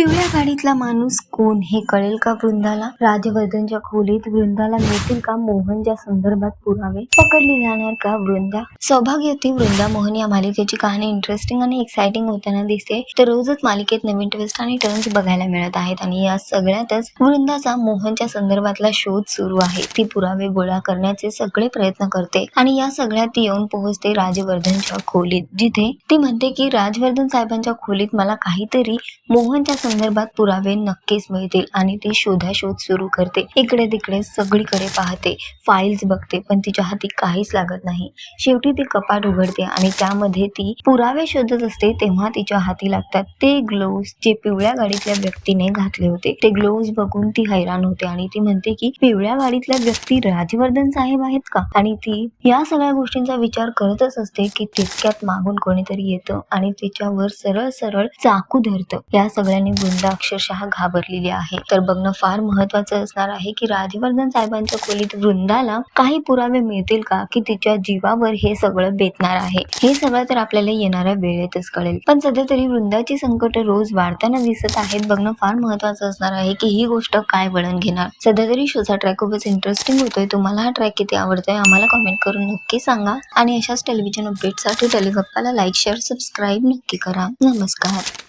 पिवळ्या गाडीतला माणूस कोण हे कळेल का वृंदाला? राजवर्धनच्या खोलीत वृंदाला मिळतील का मोहनच्या संदर्भात पुरावे? पकडली जाणार का वृंदा? सौभाग्यवती वृंदा मोहन या मालिकेची कहाणी इंटरेस्टिंग आणि एक्साइटिंग होताना दिसते. तर रोजच मालिकेत नवीन ट्विस्ट आणि टर्न्स बघायला मिळत आहेत आणि या सगळ्यातच वृंदाचा मोहनच्या संदर्भातला शोध सुरू आहे. ती पुरावे गोळा करण्याचे सगळे प्रयत्न करते आणि या सगळ्यात ती येऊन पोहोचते राजवर्धनच्या खोलीत, जिथे ती म्हणते की राजवर्धन साहेबांच्या खोलीत मला काहीतरी मोहनच्या संदर्भात पुरावे नक्कीच मिळतील आणि ती शोधाशोध सुरू करते. इकडे तिकडे सगळीकडे पाहते, फाईल्स बघते, पण तिच्या हाती काहीच लागत नाही. शेवटी ती कपाट उघडते आणि त्यामध्ये ती पुरावे शोधत असते तेव्हा तिच्या हाती लागतात ते ग्लोव्स जे पिवळ्या गाडीतल्या व्यक्तीने घातले होते. ते ग्लोव्स बघून ती हैराण होते आणि ती म्हणते की पिवळ्या गाडीतल्या व्यक्ती राजवर्धन साहेब आहेत का? आणि ती या सगळ्या गोष्टींचा विचार करतच असते की तितक्यात मागून कोणीतरी येतं आणि तिच्यावर सरळ सरळ चाकू धरतं. या सगळ्यांनी वृंदा अक्षरशः घाबरलेली आहे. तर बघणं फार महत्वाचं असणार आहे की राजवर्धन साहेबांच्या खोलीत वृंदाला काही पुरावे मिळतील का, की तिच्या जीवावर हे सगळं बेतणार आहे. हे सगळं तर आपल्याला येणाऱ्या वेळेतच कळेल. पण सध्या तरी वृंदाची संकट रोज वाढताना दिसत आहेत. बघणं फार महत्वाचं असणार आहे की ही गोष्ट काय वळण घेणार. सध्या तरी शोचा ट्रॅक खूपच इंटरेस्टिंग होतोय. तुम्हाला हा ट्रॅक किती आवडतोय आम्हाला कमेंट करून नक्की सांगा आणि अशाच टेलिव्हिजन अपडेटसाठी टेलिगप्पाला लाईक, शेअर, सबस्क्राईब नक्की करा. नमस्कार.